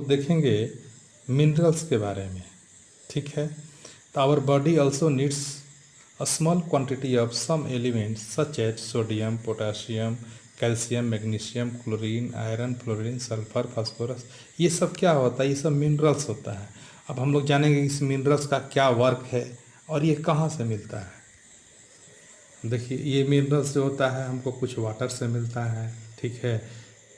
देखेंगे मिनरल्स के बारे में, ठीक है। तो our body also needs a small quantity of some elements such as sodium, potassium, calcium, magnesium, chlorine, iron, fluorine, sulphur, phosphorus. ये सब क्या होता है? ये सब मिनरल्स होता है। अब हम लोग जानेंगे इस मिनरल्स का क्या वर्क है और ये कहाँ से मिलता है। देखिए, ये मिनरल्स जो होता है हमको कुछ वाटर से मिलता है, ठीक है,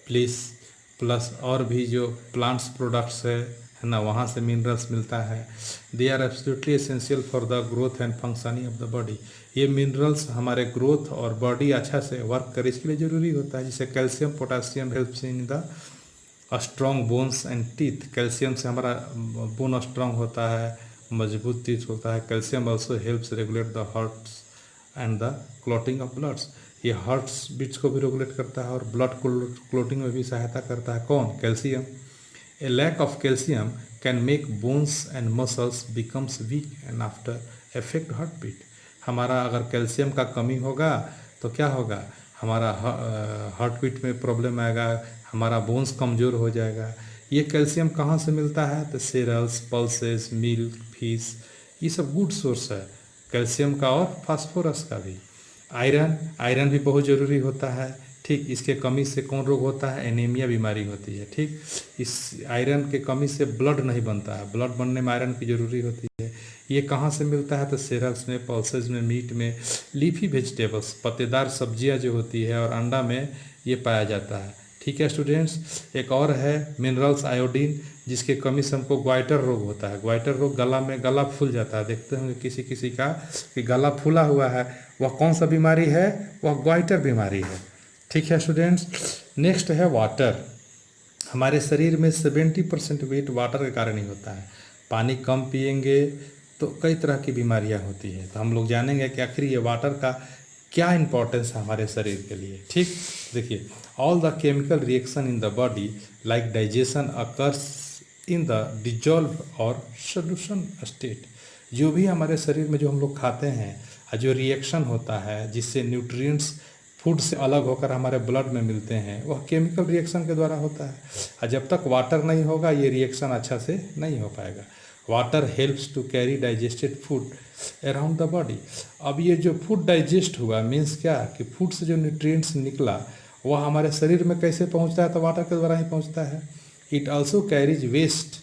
प्लस और भी जो प्लांट्स प्रोडक्ट्स है ना, वहाँ से मिनरल्स मिलता है। They are absolutely essential for the growth and functioning of the body. ये मिनरल्स हमारे ग्रोथ और बॉडी अच्छा से वर्क करे इसके लिए ज़रूरी होता है। जैसे calcium, potassium helps in the strong bones and teeth. Calcium से हमारा बोन स्ट्रॉन्ग होता है, मजबूत टीथ होता है। Calcium also helps regulate the hearts and the clotting of bloods. ये हार्ट्स बीट्स को भी रेगुलेट करता है और ब्लड क्लॉटिंग में भी सहायता करता है। कौन? Calcium. A lack of calcium can make bones and muscles becomes weak and after affect heart beat. हमारा अगर कैल्शियम का कमी होगा तो क्या होगा? हमारा हार्ट बीट में प्रॉब्लम आएगा, हमारा बोन्स कमज़ोर हो जाएगा। ये कैल्शियम कहाँ से मिलता है? तो सीरियल्स, पल्सेस, मिल्क, फिश, ये सब गुड सोर्स है कैल्शियम का और फास्फोरस का भी। आयरन भी बहुत ज़रूरी होता है, ठीक। इसके कमी से कौन रोग होता है? एनीमिया बीमारी होती है, ठीक। इस आयरन के कमी से ब्लड नहीं बनता है, ब्लड बनने में आयरन की ज़रूरी होती है। ये कहाँ से मिलता है? तो सीरियल्स में, पल्सेस में, मीट में, लीफी वेजिटेबल्स, पत्तेदार सब्जियाँ जो होती है, और अंडा में ये पाया जाता है, ठीक है स्टूडेंट्स। एक और है मिनरल्स आयोडीन, जिसके कमी से हमको ग्वाइटर रोग होता है। ग्वाइटर रोग गला फूल जाता है, देखते होंगे किसी किसी का कि गला फूला हुआ है, वह कौन सा बीमारी है? वह ग्वाइटर बीमारी है, ठीक है स्टूडेंट्स। नेक्स्ट है वाटर। हमारे शरीर में 70% वेट वाटर के कारण ही होता है। पानी कम पिएंगे तो कई तरह की बीमारियां होती हैं। तो हम लोग जानेंगे कि आखिर ये वाटर का क्या इंपॉर्टेंस है हमारे शरीर के लिए, ठीक। देखिए, all the chemical reaction in the body like digestion occurs in the dissolve और सोल्यूशन स्टेट। जो भी हमारे शरीर में जो हम लोग खाते हैं, जो रिएक्शन होता है जिससे न्यूट्रिएंट्स फूड से अलग होकर हमारे ब्लड में मिलते हैं, वह केमिकल रिएक्शन के द्वारा होता है। और जब तक वाटर नहीं होगा ये रिएक्शन अच्छा से नहीं हो पाएगा। Water helps to carry digested food around the body. अब ये जो फूड डाइजेस्ट हुआ मीन्स क्या कि फूड से जो न्यूट्रिएंट्स निकला वह हमारे शरीर में कैसे पहुंचता है? तो वाटर के द्वारा ही पहुंचता है। It also carries waste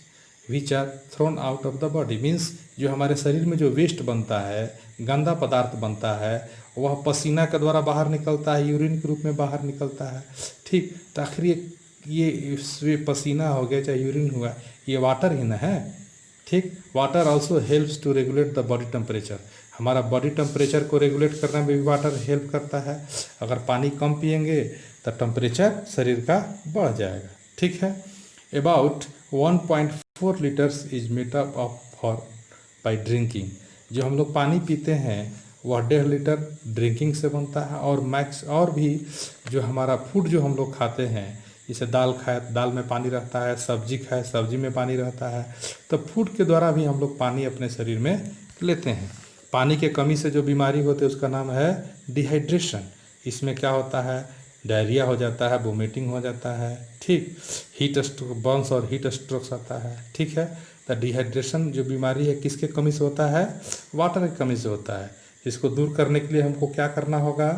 which are thrown out of the body. Means जो हमारे शरीर में जो वेस्ट बनता है, गंदा पदार्थ बनता है, वह पसीना के द्वारा बाहर निकलता है, यूरिन के रूप में बाहर निकलता है, ठीक। तो आखिर ये पसीना हो गया चाहे यूरिन हुआ, ये वाटर ही ना है, ठीक। Water also helps to regulate the body temperature. हमारा बॉडी टेम्परेचर को रेगुलेट करने में भी वाटर हेल्प करता है। अगर पानी कम पिएंगे तो टेम्परेचर शरीर का बढ़ जाएगा, ठीक है। About 1.4 litres is made up for by drinking. जो हम लोग पानी पीते हैं वह 1.5 लीटर ड्रिंकिंग से बनता है। और मैक्स और भी जो हमारा फूड जो हम लोग खाते हैं, जैसे दाल खाए, दाल में पानी रहता है, सब्जी खाए, सब्जी में पानी रहता है। तो फूड के द्वारा भी हम लोग पानी अपने शरीर में लेते हैं। पानी के कमी से जो बीमारी होती है उसका नाम है डिहाइड्रेशन। इसमें क्या होता है? डायरिया हो जाता है, वोमिटिंग हो जाता है, ठीक। हीट स्ट्रोक, बर्न्स और हीट स्ट्रोक्स आता है, ठीक है। तो डिहाइड्रेशन जो बीमारी है किसके कमी से होता है? वाटर की कमी से होता है। इसको दूर करने के लिए हमको क्या करना होगा?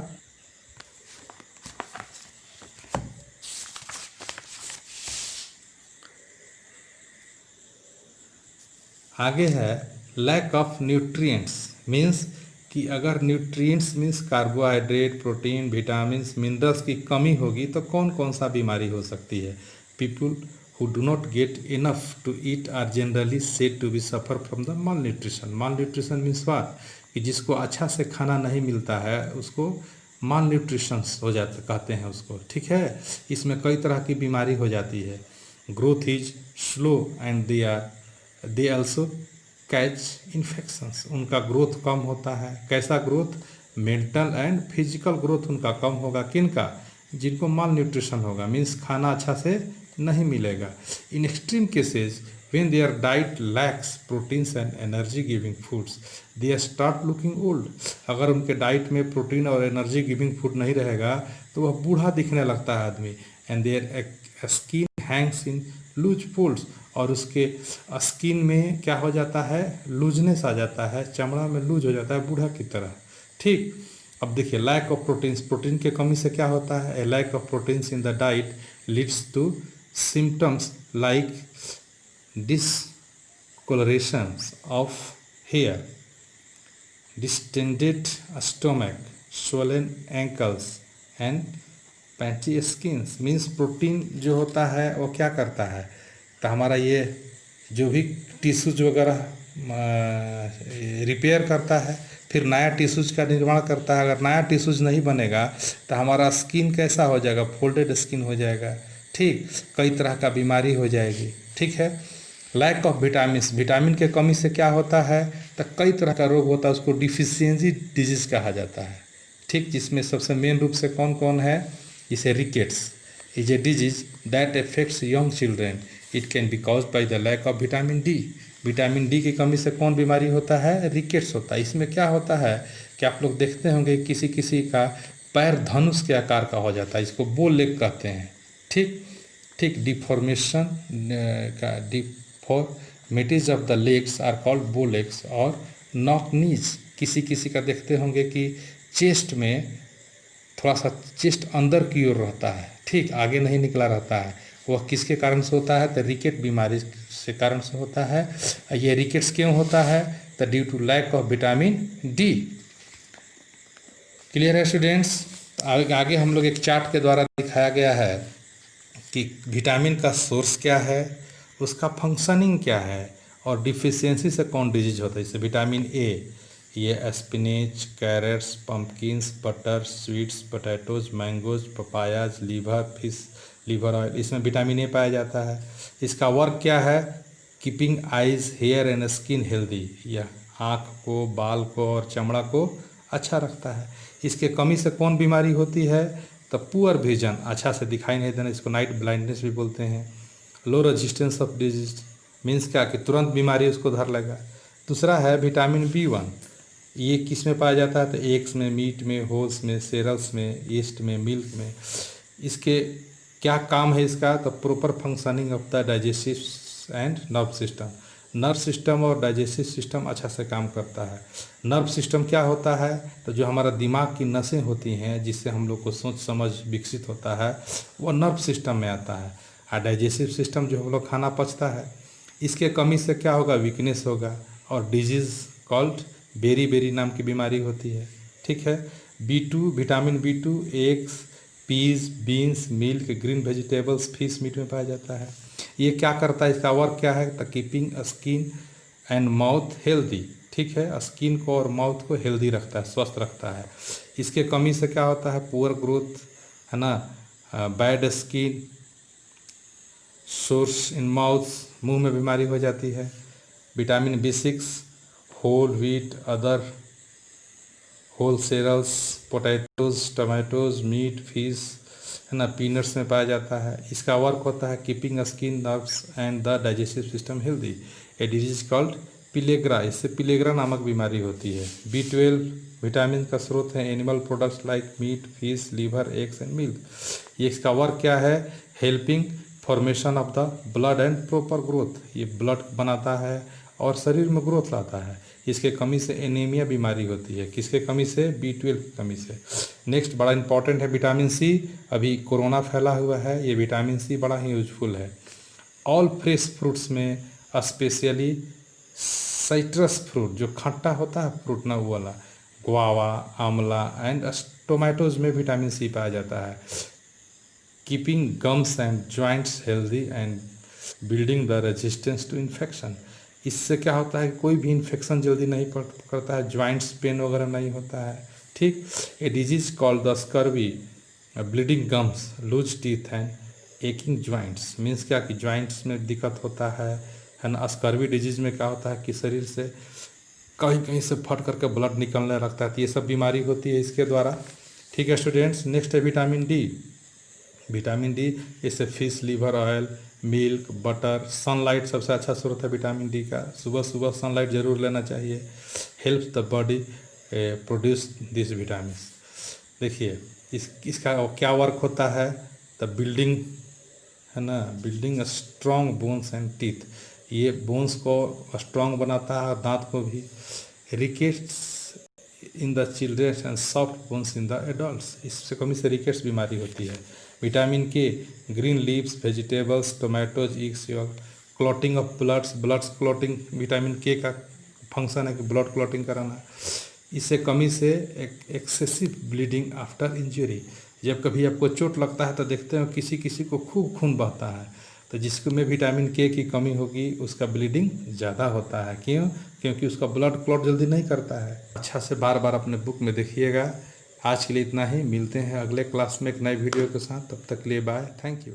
आगे है लैक ऑफ न्यूट्रिएंट्स। मीन्स कि अगर nutrients means carbohydrate, protein, vitamins, minerals की कमी होगी तो कौन कौन सा बीमारी हो सकती है? People who do not get enough to eat are generally said to be suffer from the malnutrition. Malnutrition means what कि जिसको अच्छा से खाना नहीं मिलता है उसको माल न्यूट्रिशन हो जाता कहते हैं उसको, ठीक है। इसमें कई तरह की बीमारी हो जाती है। Growth is slow and they also catch infections. उनका ग्रोथ कम होता है। कैसा growth? Mental and physical growth उनका कम होगा। किनका? जिनको माल न्यूट्रिशन होगा, मीन्स खाना अच्छा से नहीं मिलेगा। In extreme cases when their diet lacks proteins and energy giving foods they start looking old। अगर उनके डाइट में प्रोटीन और एनर्जी गिविंग फूड नहीं रहेगा तो वह बूढ़ा दिखने लगता है आदमी। and their skin hangs in loose folds, और उसके स्किन में क्या हो जाता है, लूजनेस आ जाता है, चमड़ा में लूज हो जाता है बूढ़ा की तरह। ठीक। अब देखिए लैक ऑफ प्रोटीन्स, प्रोटीन के कमी से क्या होता है, a lack of proteins in the diet leads to symptoms like discolorations of hair, distended stomach, swollen ankles and patchy skins। Means protein जो होता है वो क्या करता है, तो हमारा ये जो भी टिश्यूज वगैरह रिपेयर करता है, फिर नया टिश्यूज का निर्माण करता है। अगर नया टिश्यूज नहीं बनेगा तो हमारा स्किन कैसा हो जाएगा, फोल्डेड स्किन हो जाएगा। ठीक, कई तरह का बीमारी हो जाएगी। ठीक है। लैक ऑफ विटामिन, विटामिन के कमी से क्या होता है, तो कई तरह का रोग होता है, उसको डिफिशियंसी डिजीज कहा जाता है। ठीक, जिसमें सबसे मेन रूप से कौन कौन है, इसे rickets is a disease that affects young children, it can be cause by the lack of vitamin D. Vitamin D की कमी से कौन बीमारी होता है, रिकेट्स होता है। इसमें क्या होता है कि आप लोग देखते होंगे किसी किसी का पैर धनुष के आकार का हो जाता है, इसको बो लेग कहते हैं। ठीक ठीक, डिफॉर्मेशन का deformities of the legs are called bow legs और नॉक नीज। किसी किसी का देखते होंगे कि चेस्ट में थोड़ा सा चेस्ट अंदर की ओर रहता है, ठीक, आगे नहीं निकला रहता है। वह किसके कारण से होता है, तो रिकेट बीमारी से कारण से होता है। ये रिकेट्स क्यों होता है, तो due to lack of vitamin D. Clear है स्टूडेंट्स। आगे हम लोग एक चार्ट के द्वारा दिखाया गया है कि विटामिन का सोर्स क्या है, उसका फंक्शनिंग क्या है, और डिफिशियंसी से कौन डिजीज होता है। जैसे विटामिन ए, ये spinach, carrots, pumpkins, butter, sweets, potatoes, mangoes, papayas, liver, fish liver oil, इसमें विटामिन ए पाया जाता है। इसका वर्क क्या है, keeping eyes, hair and skin healthy, यह आँख को, बाल को और चमड़ा को अच्छा रखता है। इसके कमी से कौन बीमारी होती है, तो पुअर विजन, अच्छा से दिखाई नहीं देना, इसको नाइट ब्लाइंडनेस भी बोलते हैं। Low resistance of disease, means क्या कि तुरंत बीमारी उसको धर लेगा। दूसरा है विटामिन बी1, ये किस में पाया जाता है, तो एग्स में, मीट में, होल्स में, सेरल्स में, ईस्ट में, मिल्क में। इसके क्या काम है इसका, तो proper functioning of the digestive and nerve system. Nerve system और डाइजेस्टिव सिस्टम अच्छा से काम करता है। नर्व सिस्टम क्या होता है, तो जो हमारा दिमाग की नसें होती हैं जिससे हम लोग को सोच समझ विकसित होता है, वो नर्व सिस्टम में आता है। और डाइजेस्टिव सिस्टम जो हम लोग खाना पचता है, इसके कमी से क्या होगा, वीकनेस होगा और डिजीज़ कॉल्ड बेरी बेरी नाम की बीमारी होती है। ठीक है। B two, vitamin B two eggs, peas, beans, milk, green vegetables, fish meat में पाया जाता है। ये क्या करता है, इसका वर्क क्या है, तो keeping skin and mouth healthy. ठीक है, स्किन को और माउथ को हेल्दी रखता है, स्वस्थ रखता है। इसके कमी से क्या होता है, पुअर ग्रोथ, है ना, bad skin, sores in mouth, मुंह में बीमारी हो जाती है। विटामिन बी6 whole wheat, other whole cereals, potatoes, tomatoes, meat, fish, है ना, पीनट्स में पाया जाता है। इसका वर्क होता है keeping skin, nerves and the digestive system healthy. A disease called pellagra, इससे पिलेग्रा नामक बीमारी होती है। बी12 विटामिन का स्रोत है animal products like meat, fish, liver, eggs and milk. ये इसका वर्क क्या है, helping formation of the blood and proper growth, ये ब्लड बनाता है और शरीर में ग्रोथ लाता है। इसके कमी से एनीमिया बीमारी होती है, किसके कमी से, बी12 की कमी से। नेक्स्ट बड़ा इंपॉर्टेंट है विटामिन सी, अभी कोरोना फैला हुआ है, ये विटामिन सी बड़ा ही यूजफुल है। ऑल फ्रेश फ्रूट्स में स्पेशली साइट्रस फ्रूट, जो खट्टा होता है फ्रूट ना, वो वाला, गुआवा, आंवला एंड टोमेटोज में विटामिन सी पाया जाता है। Keeping gums and joints healthy and building the resistance to infection, इससे क्या होता है, कोई भी इन्फेक्शन जल्दी नहीं करता है, जॉइंट्स पेन वगैरह नहीं होता है। ठीक। A disease called the scurvy, bleeding gums, loose teeth and aching joints, means क्या कि जॉइंट्स में दिक्कत होता है ना। स्कर्वी डिजीज में क्या होता है कि शरीर से कहीं कहीं से फट करके ब्लड निकलने लगता है, तो ये सब बीमारी होती है इसके द्वारा। ठीक है स्टूडेंट्स। नेक्स्ट है विटामिन डी। विटामिन डी, इससे fish liver oil, milk, butter, sunlight सबसे अच्छा स्रोत है विटामिन डी का। सुबह सुबह सनलाइट जरूर लेना चाहिए। Help the body produce this vitamin. देखिए इसका क्या वर्क होता है, द बिल्डिंग, है ना, building strong bones and teeth, ये बोन्स को स्ट्रॉन्ग बनाता है और दांत को भी। Rickets in the children's and soft bones in the adults, इससे कमी से रिकेट्स बीमारी होती है। विटामिन के, green leaves, vegetables, tomatoes, eggs, clotting of bloods, bloods clotting, vitamin के का फंक्शन है कि ब्लड क्लॉटिंग कराना। इससे कमी से एक्सेसिव ब्लीडिंग आफ्टर इंजरी, जब कभी आपको चोट लगता है तो देखते हो किसी किसी को खूब खून बहता है, तो जिसमें विटामिन के की कमी होगी उसका ब्लीडिंग ज़्यादा होता है। क्यों? क्योंकि उसका ब्लड क्लॉट जल्दी नहीं करता है। अच्छा से बार बार अपने बुक में देखिएगा। आज के लिए इतना ही, मिलते हैं अगले क्लास में एक नए वीडियो के साथ, तब तक के लिए बाय, थैंक यू।